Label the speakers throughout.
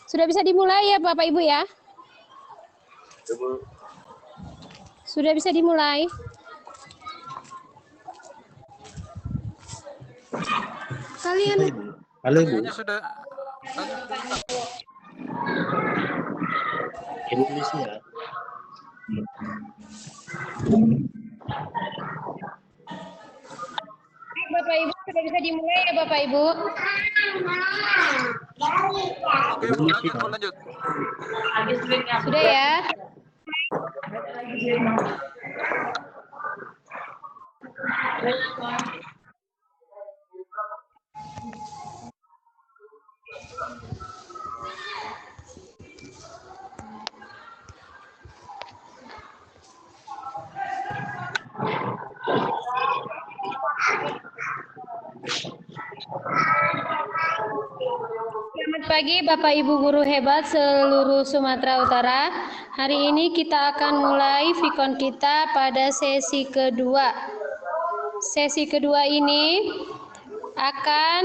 Speaker 1: Sudah bisa dimulai ya Bapak Ibu ya? Sudah bisa dimulai. Kalian
Speaker 2: Halo Ibu.
Speaker 3: Sudah.
Speaker 2: Indonesia.
Speaker 1: Bapak Ibu sudah bisa dimulai ya Bapak Ibu?
Speaker 3: Oke, Bu, lanjut.
Speaker 1: Sudah ya? Selamat pagi Bapak Ibu guru hebat seluruh Sumatera Utara. Hari ini kita akan mulai Vikon kita pada sesi kedua. Sesi kedua ini akan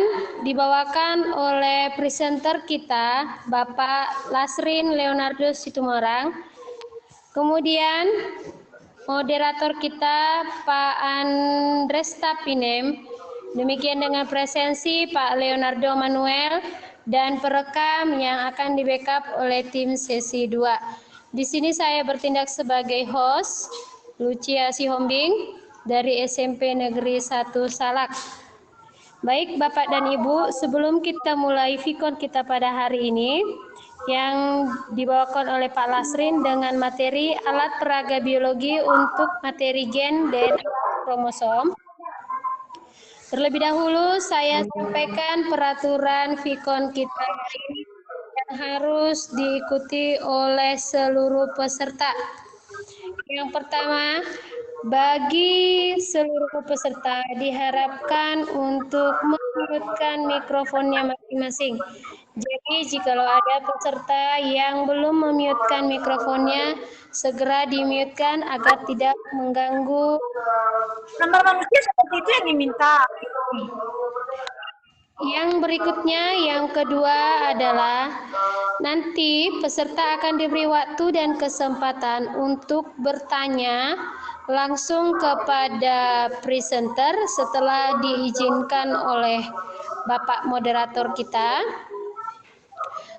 Speaker 1: dibawakan oleh presenter kita Bapak Lasrin Leonardo Situmorang. Kemudian moderator kita Pak Andres Tapinem. Demikian dengan presensi Pak Leonardo Manuel dan perekam yang akan di backup oleh tim sesi 2. Di sini saya bertindak sebagai host, Lucia Sihombing dari SMP Negeri 1 Salak. Baik Bapak dan Ibu, sebelum kita mulai Vikon kita pada hari ini yang dibawakan oleh Pak Lasrin dengan materi alat peraga biologi untuk materi gen dan kromosom. Terlebih dahulu saya sampaikan peraturan Vikon kita hari ini yang harus diikuti oleh seluruh peserta. Yang pertama, bagi seluruh peserta diharapkan untuk memutkan mikrofonnya masing-masing. Jadi jikalau ada peserta yang belum memutkan mikrofonnya, segera dimutkan agar tidak mengganggu.
Speaker 4: Nomor manusia seperti itu yang diminta.
Speaker 1: Yang berikutnya, yang kedua adalah nanti peserta akan diberi waktu dan kesempatan untuk bertanya langsung kepada presenter setelah diizinkan oleh Bapak moderator kita.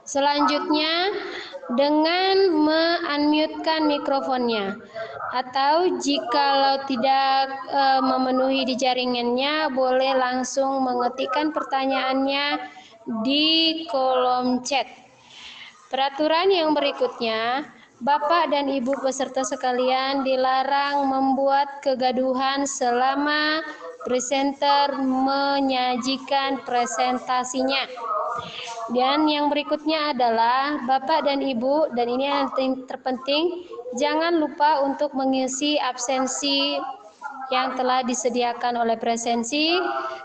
Speaker 1: Selanjutnya dengan me-unmute-kan mikrofonnya, atau jikalau tidak memenuhi di jaringannya, boleh langsung mengetikkan pertanyaannya di kolom chat. Peraturan yang berikutnya, Bapak dan Ibu peserta sekalian dilarang membuat kegaduhan selama presenter menyajikan presentasinya. Dan yang berikutnya adalah Bapak dan Ibu, dan ini yang terpenting, jangan lupa untuk mengisi absensi yang telah disediakan oleh presensi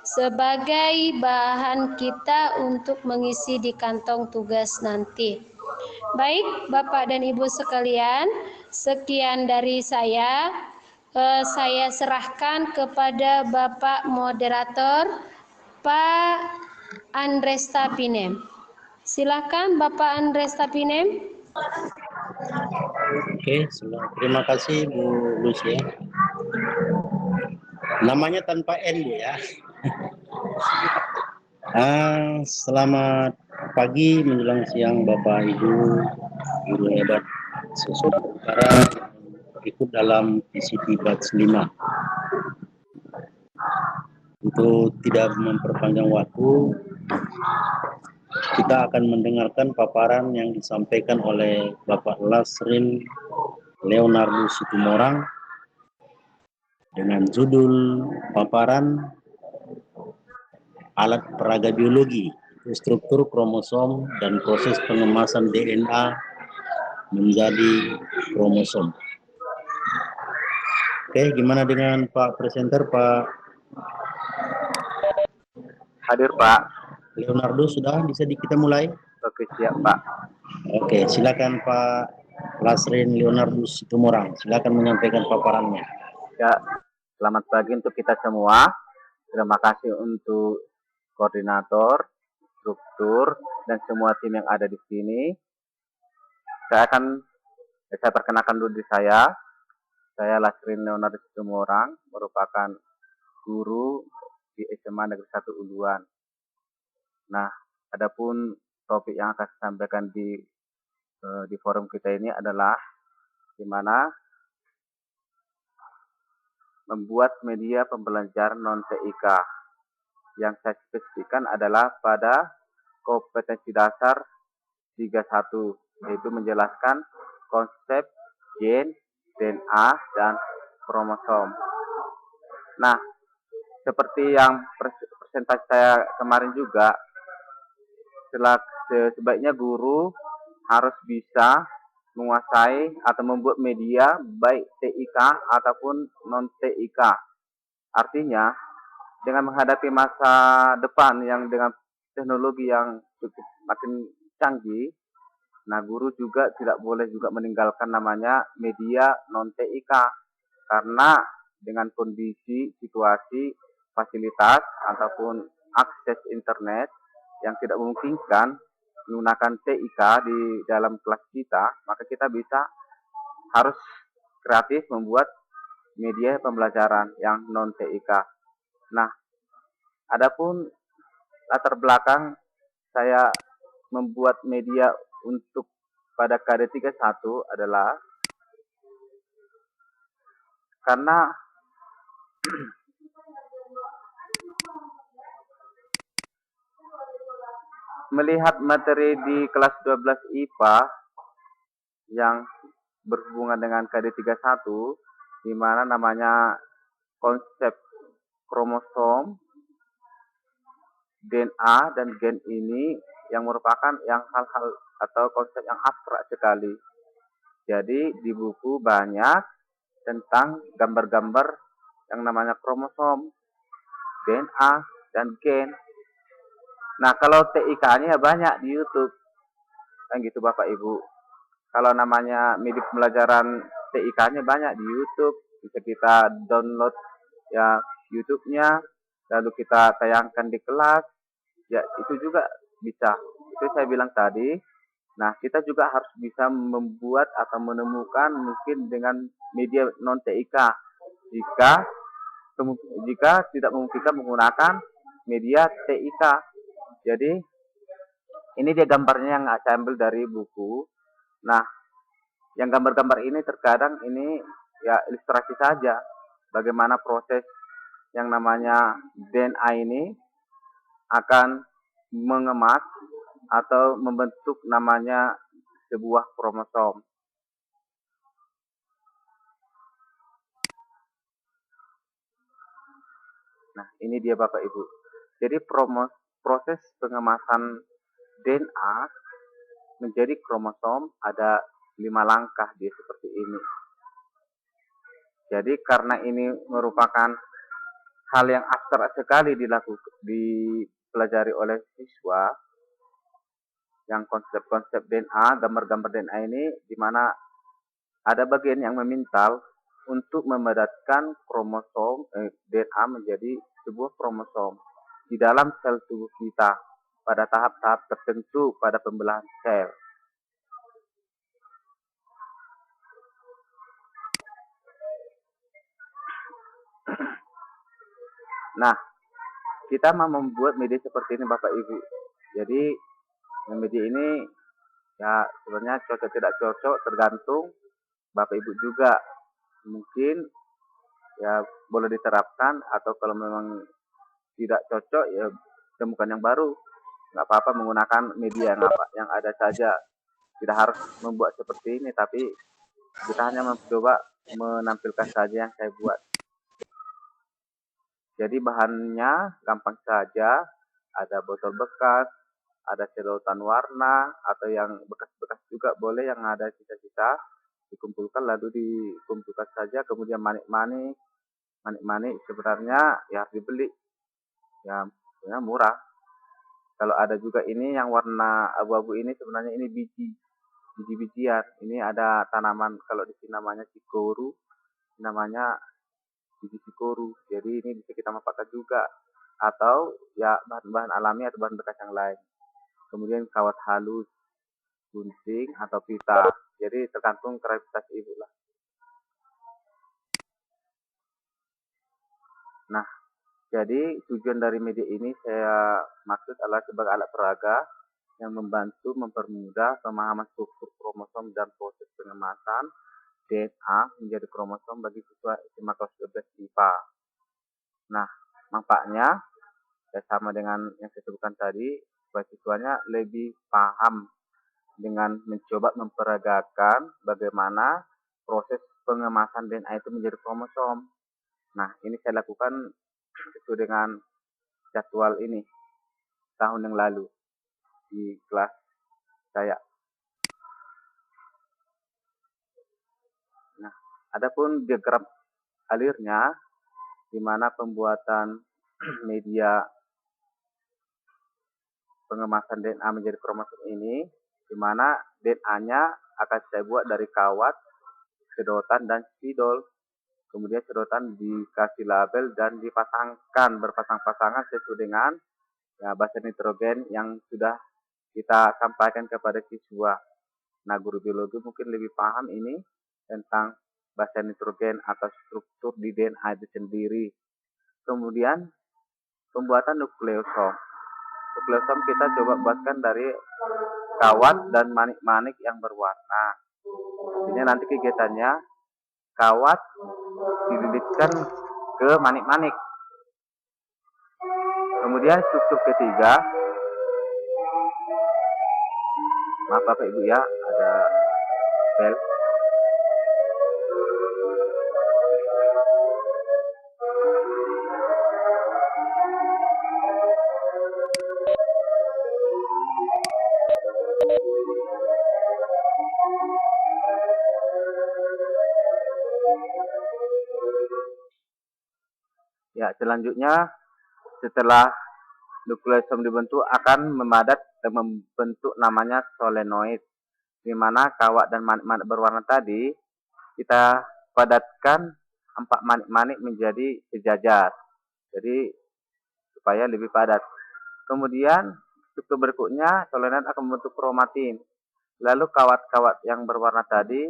Speaker 1: sebagai bahan kita untuk mengisi di kantong tugas nanti. Baik, Bapak dan Ibu sekalian, sekian dari saya. Saya serahkan kepada Bapak moderator, Pak Andres Tapinem. Silakan Bapak Andres Tapinem.
Speaker 2: Oke, terima kasih Bu Lucia. Namanya tanpa N Bu ya. Selamat pagi menjelang siang Bapak Ibu guru hebat Sumatera Utara ikut dalam PCT Batch 5. Untuk tidak memperpanjang waktu, kita akan mendengarkan paparan yang disampaikan oleh Bapak Lasrin Leonardo Situmorang dengan judul paparan alat peraga biologi, struktur kromosom dan proses pengemasan DNA menjadi kromosom. Oke, gimana dengan Pak presenter, Pak?
Speaker 5: Hadir Pak.
Speaker 2: Leonardo sudah bisa kita mulai?
Speaker 5: Oke, siap Pak.
Speaker 2: Oke, silakan Pak Lasrin Leonardo Situmorang. Silakan menyampaikan paparannya.
Speaker 5: Ya, selamat pagi untuk kita semua. Terima kasih untuk koordinator, instruktur dan semua tim yang ada di sini. Saya perkenalkan dulu diri saya. Saya Lasrin Leonardus Situmorang, merupakan guru di SMA Negeri 1 Uluan. Nah, adapun topik yang akan saya sampaikan di forum kita ini adalah di mana membuat media pembelajaran non-TIK. Yang saya spesifikkan adalah pada kompetensi dasar 31, yaitu menjelaskan konsep gen, DNA, dan kromosom. Nah, seperti yang presentasi saya kemarin juga, sebaiknya guru harus bisa menguasai atau membuat media baik TIK ataupun non-TIK. Artinya, dengan menghadapi masa depan yang dengan teknologi yang cukup makin canggih, nah guru juga tidak boleh juga meninggalkan namanya media non-TIK. Karena dengan kondisi, situasi, fasilitas, ataupun akses internet yang tidak memungkinkan menggunakan TIK di dalam kelas kita, maka kita harus kreatif membuat media pembelajaran yang non-TIK. Nah, adapun latar belakang saya membuat media untuk pada KD 31 adalah karena melihat materi di kelas 12 IPA yang berhubungan dengan KD 31, di mana namanya konsep kromosom, DNA, dan gen ini yang merupakan yang hal-hal atau konsep yang abstrak sekali. Jadi di buku banyak tentang gambar-gambar yang namanya kromosom, DNA, dan gen. Nah, kalau TIK-nya banyak di YouTube. Kan gitu Bapak Ibu. Kalau namanya media pembelajaran TIK-nya banyak di YouTube. Bisa kita download ya YouTube-nya, lalu kita tayangkan di kelas. Ya, itu juga bisa. Itu saya bilang tadi. Nah, kita juga harus bisa membuat atau menemukan mungkin dengan media non-TIK. Jika tidak memungkinkan menggunakan media TIK. Jadi, ini dia gambarnya yang saya ambil dari buku. Nah, yang gambar-gambar ini terkadang ini ya ilustrasi saja. Bagaimana proses yang namanya DNA ini akan mengemas atau membentuk namanya sebuah kromosom. Nah, ini dia Bapak Ibu. Jadi proses pengemasan DNA menjadi kromosom ada 5 langkah dia seperti ini. Jadi karena ini merupakan hal yang abstrak sekali dipelajari oleh siswa, yang konsep-konsep DNA, gambar-gambar DNA ini, di mana ada bagian yang memintal untuk memadatkan kromosom DNA menjadi sebuah kromosom di dalam sel tubuh kita pada tahap-tahap tertentu pada pembelahan sel. Nah, kita mau membuat media seperti ini Bapak Ibu. Jadi media ini ya sebenarnya cocok tidak cocok tergantung Bapak Ibu juga. Mungkin ya boleh diterapkan, atau kalau memang tidak cocok ya temukan yang baru. Nggak apa-apa menggunakan media yang ada saja. Tidak harus membuat seperti ini, tapi kita hanya mencoba menampilkan saja yang saya buat. Jadi bahannya gampang saja, ada botol bekas, ada sedotan warna, atau yang bekas-bekas juga boleh, yang ada sisa-sisa dikumpulkan lalu dikumpulkan saja. Kemudian manik-manik sebenarnya ya harus dibeli, ya sebenarnya murah. Kalau ada juga ini yang warna abu-abu ini, sebenarnya ini biji-bijian. Ini ada tanaman, kalau di sini namanya cikoru, namanya biji cikoru. Jadi ini bisa kita manfaatkan juga, atau ya bahan-bahan alami atau bahan bekas yang lain. kemudian kawat halus, gunting atau pita. Jadi tergantung kreativitas ibu lah. Nah, jadi tujuan dari media ini saya maksud adalah sebagai alat peraga yang membantu mempermudah pemahaman struktur kromosom dan proses pengemasan DNA menjadi kromosom bagi siswa SMA kelas 12 IPA. Nah, manfaatnya ya sama dengan yang saya sebutkan tadi, supaya siswanya lebih paham dengan mencoba memperagakan bagaimana proses pengemasan DNA itu menjadi kromosom. Nah, ini saya lakukan sesuai dengan jadwal ini tahun yang lalu di kelas saya. Nah, adapun diagram alirnya, di mana pembuatan media pengemasan DNA menjadi kromosom ini, di mana DNA-nya akan saya buat dari kawat, sedotan, dan spidol. Kemudian sedotan dikasih label dan dipasangkan berpasang-pasangan sesuai dengan ya, basa nitrogen yang sudah kita sampaikan kepada siswa. Nah, guru biologi mungkin lebih paham ini tentang basa nitrogen atau struktur di DNA itu sendiri. Kemudian pembuatan nukleosom. Nukleosom kita coba buatkan dari kawat dan manik-manik yang berwarna. Ini nanti kegiatannya kawat dililitkan ke manik-manik. Kemudian struktur ketiga, maaf Bapak Ibu ya, ada bel. Ya, selanjutnya setelah nukleosom dibentuk akan memadat dan membentuk namanya solenoid, di mana kawat dan manik-manik berwarna tadi kita padatkan 4 manik-manik menjadi sejajar, jadi supaya lebih padat. Kemudian struktur berikutnya solenoid akan membentuk kromatin, lalu kawat-kawat yang berwarna tadi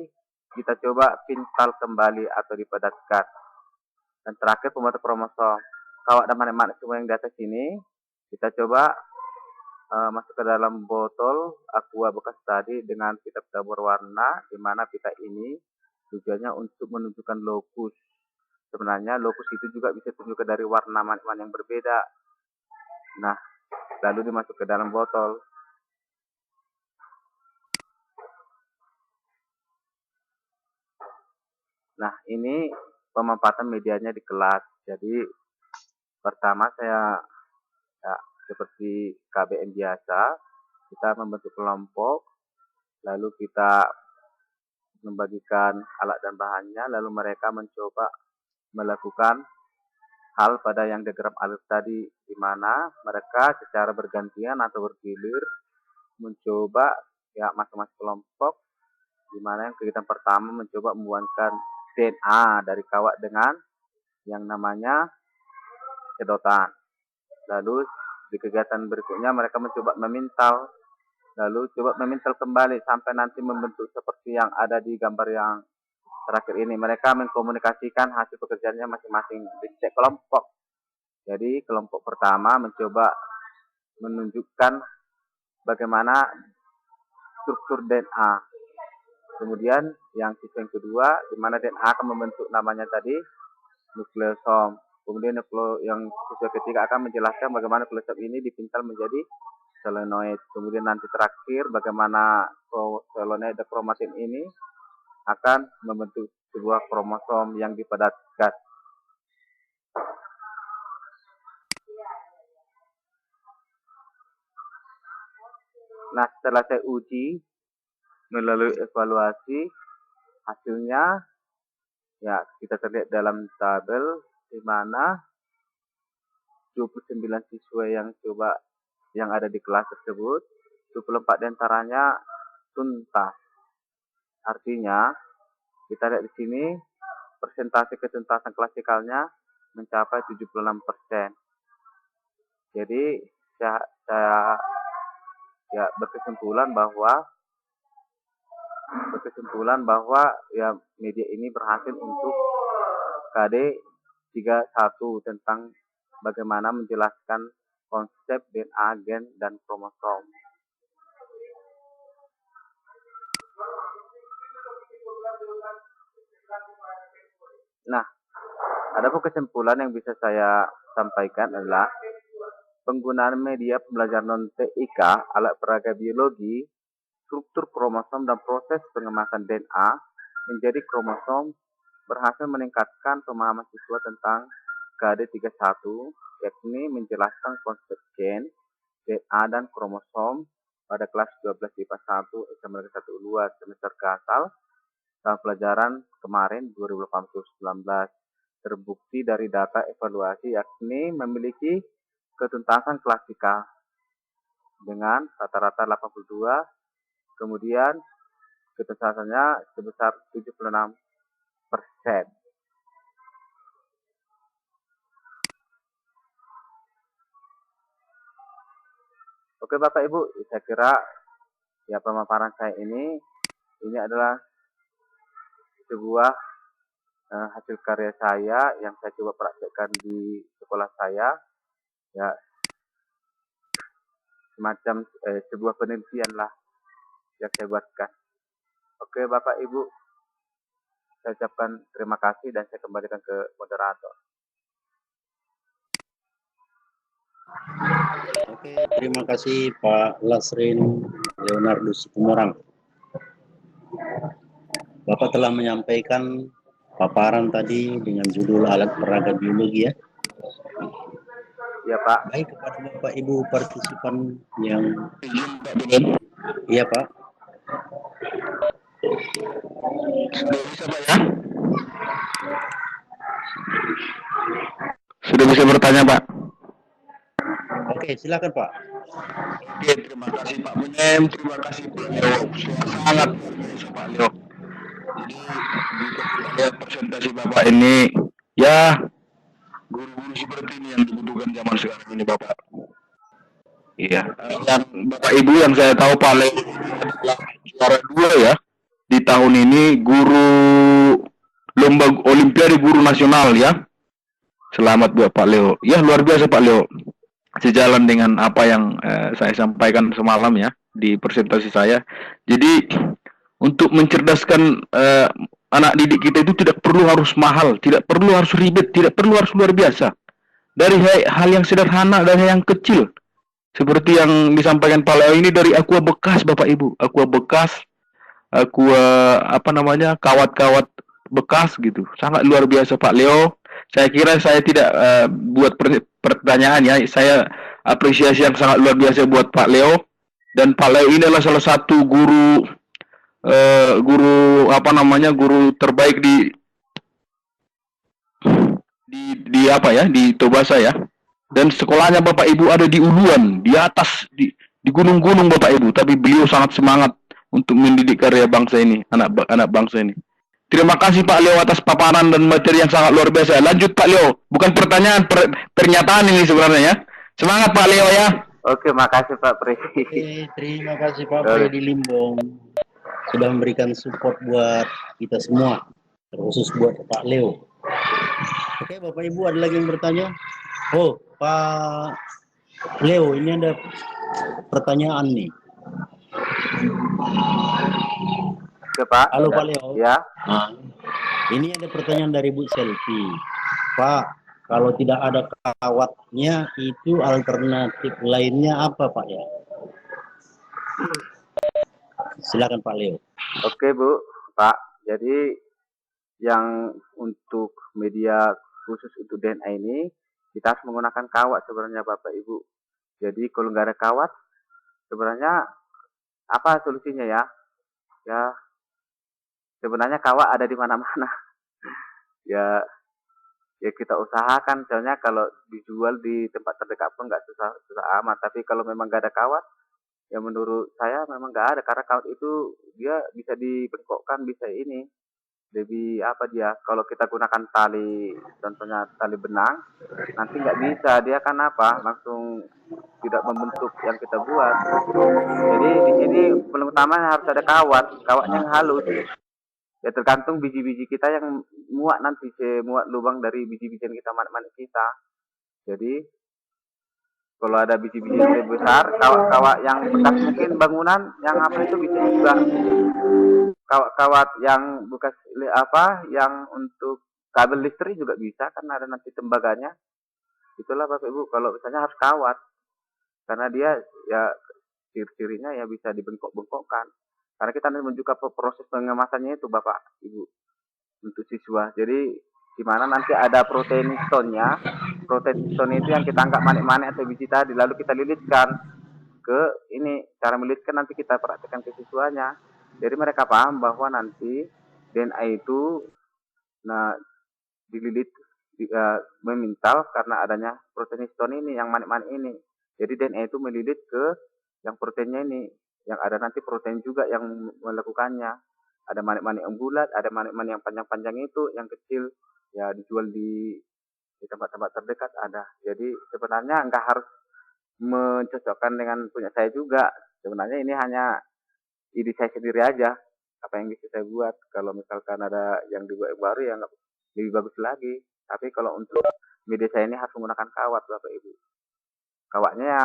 Speaker 5: kita coba pintal kembali atau dipadatkan. Dan terakhir pembentuk kromosom. Kawat dan manik-manik semua yang di atas ini kita coba masuk ke dalam botol aqua bekas tadi dengan pita-pita berwarna, di mana pita ini tujuannya untuk menunjukkan lokus. Sebenarnya lokus itu juga bisa ditunjukkan dari warna manik-manik yang berbeda. Nah, lalu dimasuk ke dalam botol. Nah, ini pemanfaatan medianya di kelas. Jadi pertama saya ya, seperti KBM biasa, kita membentuk kelompok, lalu kita membagikan alat dan bahannya, lalu mereka mencoba melakukan hal pada yang diagram alir tadi, di mana mereka secara bergantian atau bergilir mencoba ya masing-masing kelompok, di mana yang kegiatan pertama mencoba membuatkan DNA dari kawat dengan yang namanya sedotan. Lalu di kegiatan berikutnya mereka mencoba memintal, lalu coba memintal kembali sampai nanti membentuk seperti yang ada di gambar yang terakhir ini. Mereka mengkomunikasikan hasil pekerjaannya masing-masing di setiap kelompok. Jadi kelompok pertama mencoba menunjukkan bagaimana struktur DNA. Kemudian yang siswa yang kedua, di mana DNA akan membentuk namanya tadi nukleosom. Kemudian yang siswa ketiga akan menjelaskan bagaimana nukleosom ini dipintal menjadi solenoid. Kemudian nanti terakhir bagaimana solenoid dan kromatin ini akan membentuk sebuah kromosom yang dipadatkan. Nah, setelah saya uji melalui evaluasi, hasilnya ya kita terlihat dalam tabel, di mana 29 siswa yang ada di kelas tersebut, 24 diantaranya tuntas. Artinya kita lihat di sini persentase ketuntasan klasikalnya mencapai 76%. Jadi saya ya berkesimpulan bahwa ya media ini berhasil untuk KD 31 tentang bagaimana menjelaskan konsep DNA, gen, dan kromosom. Nah, ada kesimpulan yang bisa saya sampaikan adalah penggunaan media pembelajaran non-TIK, alat peraga biologi, struktur kromosom dan proses pengemasan DNA menjadi kromosom berhasil meningkatkan pemahaman siswa tentang KD 31, yakni menjelaskan konsep gen, DNA, dan kromosom pada kelas 12 IPA 1 SMA 12 semester kasal tahun pelajaran kemarin 2018-19. Terbukti dari data evaluasi yakni memiliki ketuntasan klasikal dengan rata-rata 82, kemudian ketuntasannya sebesar 76%. Oke Bapak Ibu, saya kira ya pemaparan saya ini adalah sebuah hasil karya saya yang saya coba praktekkan di sekolah saya, ya semacam sebuah penelitian lah yang saya buatkan. Oke Bapak Ibu, saya ucapkan terima kasih dan saya kembalikan ke moderator.
Speaker 2: Oke, terima kasih Pak Lasrin Leonardus Tumorang. Bapak telah menyampaikan paparan tadi dengan judul alat peraga biologi ya.
Speaker 5: Iya Pak.
Speaker 2: Baik, kepada Bapak Ibu partisipan yang iya Pak.
Speaker 3: Sudah bisa bertanya, Pak?
Speaker 2: Oke, silakan Pak.
Speaker 3: Oke, terima kasih Pak Bunem, terima kasih Pak Leo. Sangat luar biasa Pak Leo. Jadi di lihat presentasi Bapak ini, ya guru-guru seperti ini yang dibutuhkan zaman sekarang ini Bapak. Iya, yang Bapak Ibu yang saya tahu Pak Leo adalah juara 2 ya di tahun ini, guru lomba Olimpiade Guru Nasional ya. Selamat buat Pak Leo. Ya luar biasa Pak Leo. Sejalan dengan apa yang saya sampaikan semalam ya di presentasi saya. Jadi untuk mencerdaskan anak didik kita itu tidak perlu harus mahal, tidak perlu harus ribet, tidak perlu harus luar biasa. Dari hal yang sederhana, dari yang kecil. Seperti yang disampaikan Pak Leo ini dari aqua bekas Bapak Ibu, aqua bekas, aqua kawat-kawat bekas gitu. Sangat luar biasa Pak Leo. Saya kira saya tidak buat pertanyaan ya. Saya apresiasi yang sangat luar biasa buat Pak Leo. Dan Pak Leo ini adalah salah satu guru guru terbaik di Tobasa ya. Dan sekolahnya Bapak Ibu ada di Uluan, di atas di gunung-gunung Bapak Ibu. Tapi beliau sangat semangat untuk mendidik karya bangsa ini, anak bangsa ini. Terima kasih Pak Leo atas paparan dan materi yang sangat luar biasa. Lanjut Pak Leo, bukan pertanyaan, pernyataan ini sebenarnya ya. Semangat Pak Leo ya.
Speaker 5: Oke, makasih Pak Pri.
Speaker 2: Oke, terima kasih Pak Freddy Limbong sudah memberikan support buat kita semua, terkhusus buat Pak Leo. Oke, Bapak Ibu ada lagi yang bertanya? Oh, Pak Leo, ini ada pertanyaan nih.
Speaker 5: Oke Pak.
Speaker 2: Halo Pak Leo.
Speaker 5: Ya.
Speaker 2: Nah, ini ada pertanyaan dari Bu Selfie. Pak, kalau tidak ada kawatnya itu alternatif lainnya apa Pak ya? Silakan Pak Leo.
Speaker 5: Oke Bu, Pak. Jadi yang untuk media khusus untuk DNA ini kita harus menggunakan kawat sebenarnya Bapak Ibu. Jadi kalau nggak ada kawat, sebenarnya apa solusinya ya? Ya sebenarnya kawat ada di mana-mana. ya kita usahakan, misalnya kalau dijual di tempat terdekat pun nggak susah amat. Tapi kalau memang nggak ada kawat, ya menurut saya memang nggak ada, karena kawat itu dia bisa dibengkokkan, bisa ini. lebih apa dia, kalau kita gunakan tali, contohnya tali benang, nanti nggak bisa, dia kan apa, langsung tidak membentuk yang kita buat. Jadi di sini paling utama harus ada kawatnya yang halus. Ya tergantung biji-biji kita yang muat nanti, muat lubang dari biji-bijian kita, manik-manik kita. Jadi kalau ada biji-biji yang lebih besar, kawat-kawat yang bekas mungkin bangunan, yang apa itu bisa juga kawat-kawat yang bekas yang untuk kabel listrik juga bisa, kan ada nanti tembaganya. Itulah Bapak Ibu, kalau misalnya harus kawat, karena dia ya ciri-cirinya ya bisa dibengkok-bengkokkan. Karena kita nanti menunjukkan proses pengemasannya itu Bapak Ibu untuk siswa. Jadi di mana nanti ada protein stone-nya. Protein stone itu yang kita anggap manik-manik atau biji tadi, lalu kita lilitkan ke ini. Cara melilitkan nanti kita praktekkan ke siswanya. Jadi mereka paham bahwa nanti DNA itu dililit memintal karena adanya protein stone ini, yang manik-manik ini. Jadi DNA itu melilit ke yang proteinnya ini, yang ada nanti protein juga yang melakukannya. Ada manik-manik yang bulat, ada manik-manik yang panjang-panjang itu, yang kecil ya dijual di tempat-tempat terdekat ada. Jadi sebenarnya nggak harus mencocokkan dengan punya saya juga. Sebenarnya ini hanya ide saya sendiri aja, apa yang bisa saya buat. Kalau misalkan ada yang dibuat yang baru ya lebih bagus lagi. Tapi kalau untuk media saya ini harus menggunakan kawat Bapak Ibu. Kawatnya ya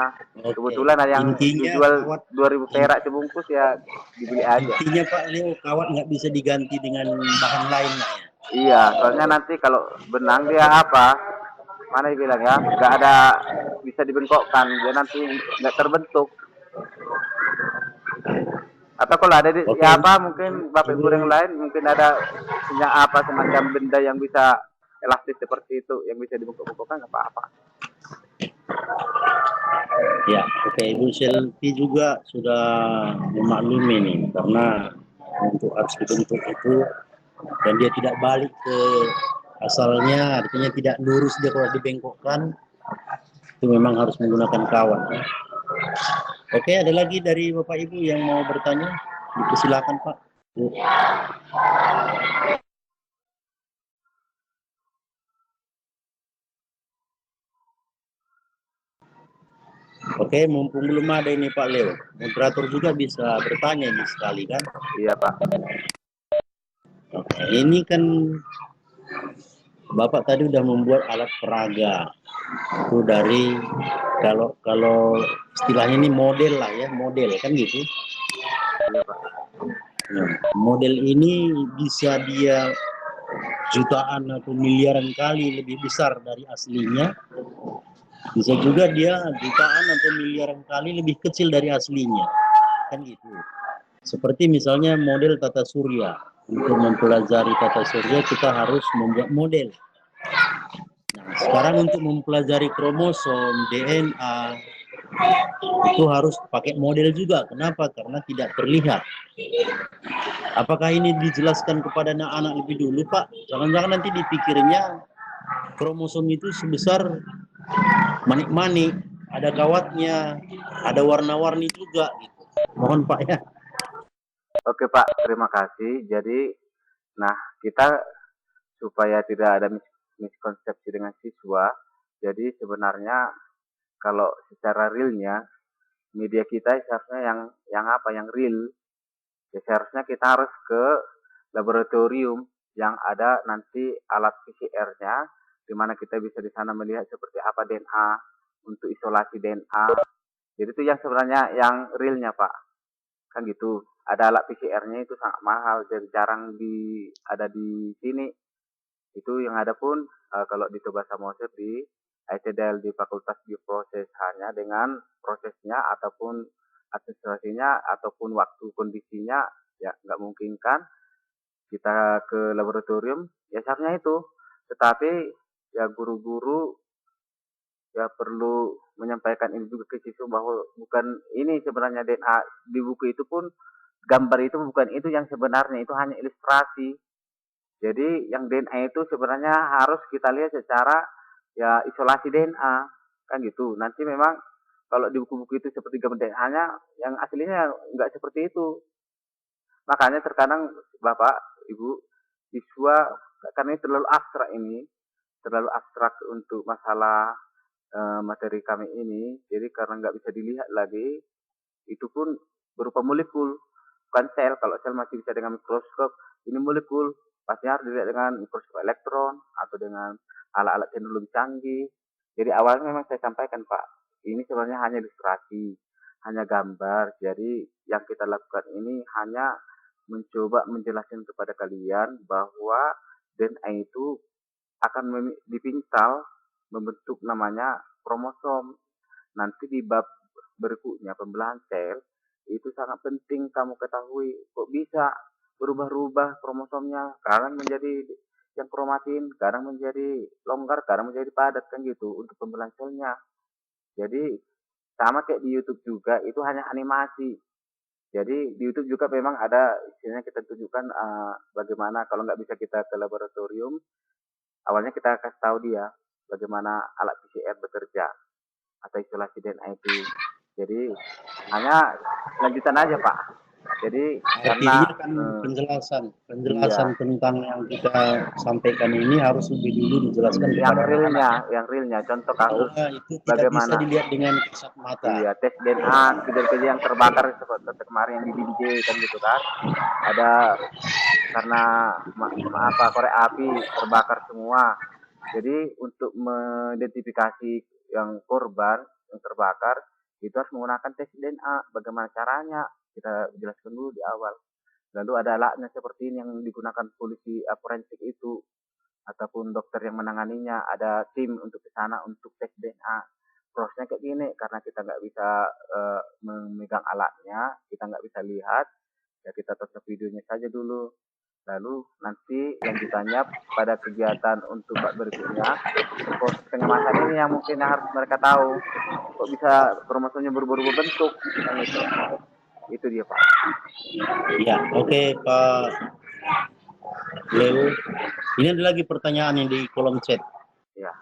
Speaker 5: kebetulan ada yang dijual 2.000 perak sebungkus ya dibeli aja.
Speaker 2: Intinya Pak Leo, kawat nggak bisa diganti dengan bahan lain lah ya.
Speaker 5: Iya, soalnya nanti kalau benang dia apa, mana dibilang ya, nggak ada bisa dibengkokkan, dia nanti nggak terbentuk. Atau kalau ada ya apa, mungkin Bapak Ibu yang lain mungkin ada punya apa semacam benda yang bisa elastis seperti itu, yang bisa dibengkok-bengkokkan, nggak apa-apa.
Speaker 2: Ya, oke, Ibu Selvi juga sudah memaklumi nih, karena untuk harus dibentuk itu dan dia tidak balik ke asalnya, artinya tidak lurus dia kalau dibengkokkan, itu memang harus menggunakan kawat. Oke, ada lagi dari Bapak Ibu yang mau bertanya? Dipersilakan Pak. Oke, mumpung belum ada ini Pak Leo, moderator juga bisa bertanya ini sekali kan?
Speaker 5: Iya Pak.
Speaker 2: Oke, ini kan Bapak tadi udah membuat alat peraga itu dari kalau istilahnya ini model lah ya, model kan gitu.
Speaker 5: Iya Pak.
Speaker 2: Nah, model ini bisa dia jutaan atau miliaran kali lebih besar dari aslinya. Bisa juga dia jutaan atau miliaran kali lebih kecil dari aslinya. Kan gitu. Seperti misalnya model tata surya. Untuk mempelajari tata surya kita harus membuat model. Nah, sekarang untuk mempelajari kromosom, DNA, itu harus pakai model juga. Kenapa? Karena tidak terlihat. Apakah ini dijelaskan kepada anak-anak lebih dulu, Pak? Jangan-jangan nanti dipikirnya kromosom itu sebesar manik-manik, ada kawatnya, ada warna-warni juga. Gitu. Mohon Pak ya.
Speaker 5: Oke Pak, terima kasih. Jadi, nah kita supaya tidak ada miskonsepsi dengan siswa, jadi sebenarnya kalau secara realnya media kita seharusnya yang real. Ya seharusnya kita harus ke laboratorium yang ada nanti alat PCR-nya, di mana kita bisa di sana melihat seperti apa DNA untuk isolasi DNA. Jadi itu yang sebenarnya yang realnya Pak, kan gitu. Ada alat PCR-nya itu sangat mahal, jadi jarang ada di sini. Itu yang ada pun kalau di Toba Samosir di ITDL di Fakultas Bioproses, hanya dengan prosesnya ataupun administrasinya ataupun waktu kondisinya ya nggak mungkin kan kita ke laboratorium ya seharusnya itu. Tetapi ya guru-guru ya perlu menyampaikan ini juga ke siswa bahwa bukan ini sebenarnya DNA di buku itu pun gambar itu bukan itu yang sebenarnya, itu hanya ilustrasi. Jadi yang DNA itu sebenarnya harus kita lihat secara ya isolasi DNA kan gitu. Nanti memang kalau di buku-buku itu seperti gambar DNA-nya, yang aslinya nggak seperti itu. Makanya terkadang Bapak, Ibu, siswa karena ini terlalu abstrak untuk masalah materi kami ini, jadi karena nggak bisa dilihat lagi, itu pun berupa molekul, bukan sel. Kalau sel masih bisa dengan mikroskop, ini molekul pasti harus dilihat dengan mikroskop elektron atau dengan alat-alat teknologi canggih. Jadi awalnya memang saya sampaikan, Pak, ini sebenarnya hanya ilustrasi, hanya gambar. Jadi yang kita lakukan ini hanya mencoba menjelaskan kepada kalian bahwa DNA itu akan dipintal membentuk namanya kromosom. Nanti di bab berikutnya pembelahan sel itu sangat penting kamu ketahui kok bisa berubah-ubah kromosomnya, kadang menjadi yang kromatin, kadang menjadi longgar, kadang menjadi padat, kan gitu untuk pembelahan selnya. Jadi sama kayak di YouTube juga, itu hanya animasi. Jadi di YouTube juga memang ada istilahnya kita tunjukkan bagaimana kalau nggak bisa kita ke laboratorium, awalnya kita kasih tahu dia bagaimana alat PCR bekerja atau isolasi DNA itu. Jadi hanya lanjutan aja, Pak. Jadi karena
Speaker 2: kan penjelasan
Speaker 5: iya,
Speaker 2: tentang yang kita sampaikan ini harus lebih dulu dijelaskan
Speaker 5: yang
Speaker 2: kepada anak-anak.
Speaker 5: yang realnya contoh kasus
Speaker 2: Bahwa itu tidak bisa
Speaker 5: bagaimana
Speaker 2: dilihat dengan kasat mata.
Speaker 5: iya tes DNA kejadian yang terbakar seperti kemarin yang di DJ kan gitu kan. Ada karena korek api terbakar semua. Jadi untuk mengidentifikasi yang korban yang terbakar itu harus menggunakan tes DNA. Bagaimana caranya? Kita jelaskan dulu di awal. Lalu ada alatnya seperti ini yang digunakan polisi forensik itu ataupun dokter yang menanganinya. Ada tim untuk ke sana untuk tes DNA. Prosesnya kayak gini karena kita nggak bisa memegang alatnya, kita nggak bisa lihat, ya kita tonton videonya saja dulu. Lalu nanti lanjutannya pada kegiatan untuk bab berikutnya, proses pengemasan ini yang mungkin harus mereka tahu. Kok bisa kromosomnya berubah-ubah bentuk? Kan itu dia, Pak.
Speaker 2: Ya, oke, Pak Leo. Ini ada lagi pertanyaan yang di kolom chat.
Speaker 5: Ya.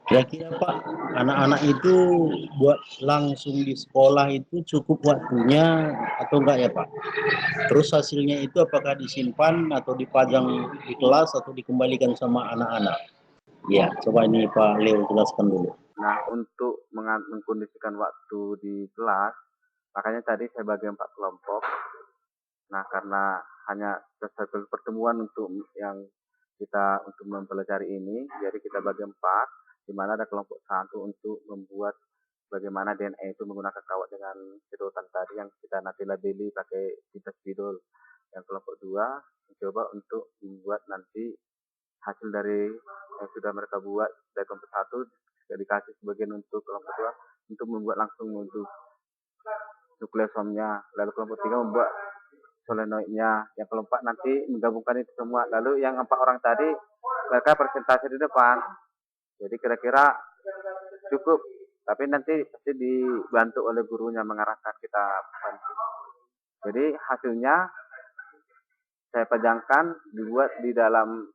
Speaker 2: Kira-kira Pak, anak-anak itu buat langsung di sekolah itu cukup waktunya atau enggak ya Pak? Terus hasilnya itu apakah disimpan atau dipajang di kelas atau dikembalikan sama anak-anak? Ya, coba ini Pak Leo jelaskan dulu.
Speaker 5: Nah, untuk mengkondisikan waktu di kelas, makanya tadi saya bagi 4 kelompok. Nah, karena hanya satu pertemuan untuk yang kita untuk mempelajari ini, jadi kita bagi 4, di mana ada kelompok 1 untuk membuat bagaimana DNA itu menggunakan kawat dengan sedotan tadi yang kita nanti labeli pakai tinta spidol. Yang kelompok 2 mencoba untuk membuat nanti hasil dari yang sudah mereka buat dari kelompok 1 dikasih sebagian untuk kelompok 2 untuk membuat langsung untuk nukleosomnya. Lalu kelompok 3 membuat solenoidnya. Yang kelompok nanti menggabungkan itu semua. Lalu yang 4 orang tadi mereka presentasi di depan. Jadi kira-kira cukup, tapi nanti pasti dibantu oleh gurunya mengarahkan kita bantu. Jadi hasilnya saya pajangkan dibuat di dalam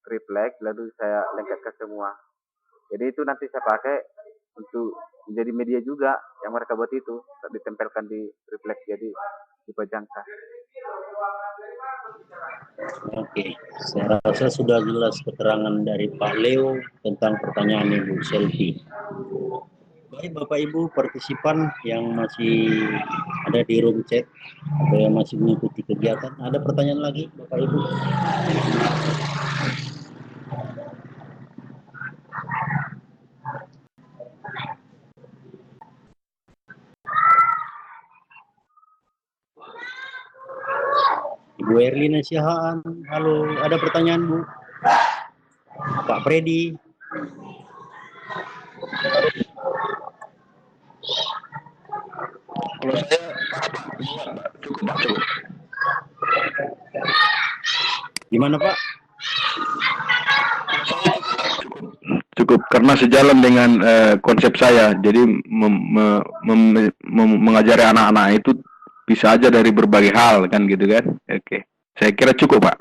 Speaker 5: triplek, lalu saya lengkapkan semua. Jadi itu nanti saya pakai untuk menjadi media juga yang mereka buat itu, ditempelkan di triplek, jadi dipajangkan.
Speaker 2: Oke, saya rasa sudah jelas keterangan dari Pak Leo tentang pertanyaan Ibu Selvi. Baik Bapak Ibu partisipan yang masih ada di room chat atau yang masih mengikuti kegiatan, ada pertanyaan lagi Bapak Ibu? Ibu Erlina Sihaan, halo, ada pertanyaan Bu? Pak Freddy.
Speaker 3: Kalau saya cukup.
Speaker 2: Gimana Pak?
Speaker 3: Cukup karena sejalan dengan konsep saya. Jadi mengajari anak-anak itu bisa aja dari berbagai hal kan gitu kan. Oke. Saya kira cukup Pak.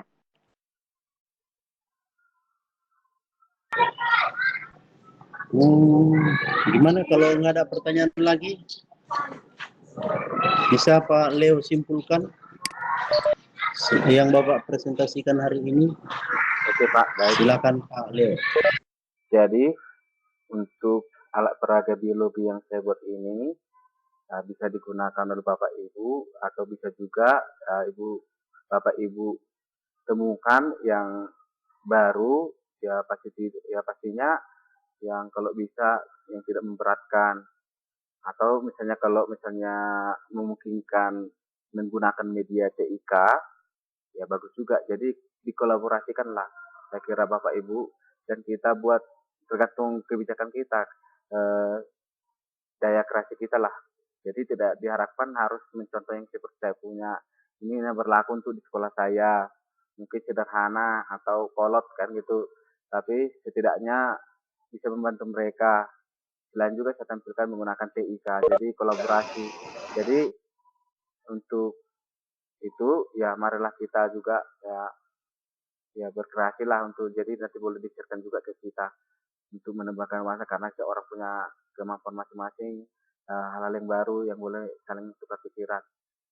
Speaker 2: Gimana kalau nggak ada pertanyaan lagi? Bisa Pak Leo simpulkan? yang Bapak presentasikan hari ini.
Speaker 5: Oke Pak, baik.
Speaker 2: Silakan Pak Leo.
Speaker 5: Jadi untuk alat peraga biologi yang saya buat ini bisa digunakan oleh Bapak Ibu atau bisa juga Bapak Ibu temukan yang baru ya pastinya yang kalau bisa yang tidak memberatkan, atau misalnya kalau misalnya memungkinkan menggunakan media TIK ya bagus juga. Jadi dikolaborasikanlah saya kira Bapak Ibu, dan kita buat tergantung kebijakan kita, daya kreasi kita lah. Jadi tidak diharapkan harus mencontoh yang seperti saya punya. Ini yang berlaku untuk di sekolah saya. Mungkin sederhana atau kolot kan gitu. Tapi setidaknya bisa membantu mereka. Selain juga saya tampilkan menggunakan TIK. Jadi kolaborasi. Jadi untuk itu ya marilah kita juga ya berkreasi lah untuk jadi nanti boleh di-share-kan juga ke kita untuk menambahkan wawasan, karena setiap orang punya kemampuan masing-masing, hal-hal yang baru yang boleh saling tukar pikiran.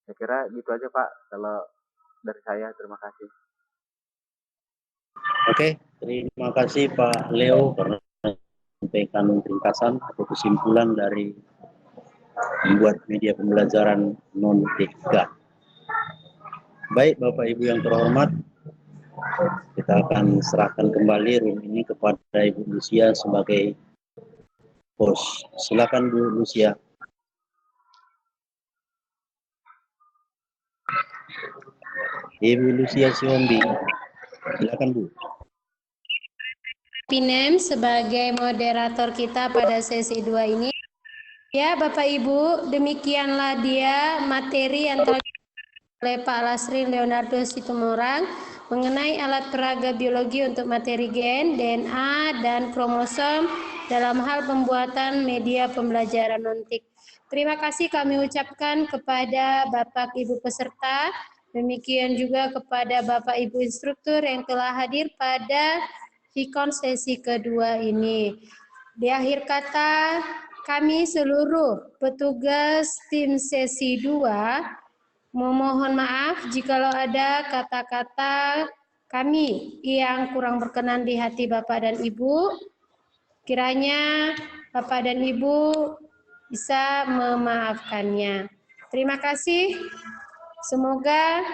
Speaker 5: Saya kira gitu aja Pak kalau dari saya. Terima kasih.
Speaker 2: Oke, terima kasih Pak Leo karena menyampaikan ringkasan atau kesimpulan dari membuat media pembelajaran non-TIK. Baik Bapak Ibu yang terhormat, kita akan serahkan kembali room ini kepada Ibu Lucia sebagai host. Silakan Bu Lucia. Ibu Lucia Siondi, silakan Bu.
Speaker 1: Pinem sebagai moderator kita pada sesi 2 ini. Ya Bapak Ibu, demikianlah dia materi yang telah oleh Pak Lasri Leonardo Situmorang mengenai alat peraga biologi untuk materi gen, DNA, dan kromosom dalam hal pembuatan media pembelajaran non-TIK. Terima kasih kami ucapkan kepada Bapak Ibu peserta, demikian juga kepada Bapak Ibu instruktur yang telah hadir pada Vicon sesi kedua ini. Di akhir kata, kami seluruh petugas tim sesi 2 memohon maaf jikalau ada kata-kata kami yang kurang berkenan di hati Bapak dan Ibu. Kiranya Bapak dan Ibu bisa memaafkannya. Terima kasih. Semoga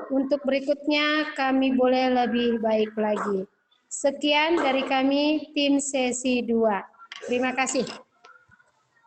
Speaker 1: untuk berikutnya kami boleh lebih baik lagi. Sekian dari kami tim sesi 2. Terima kasih.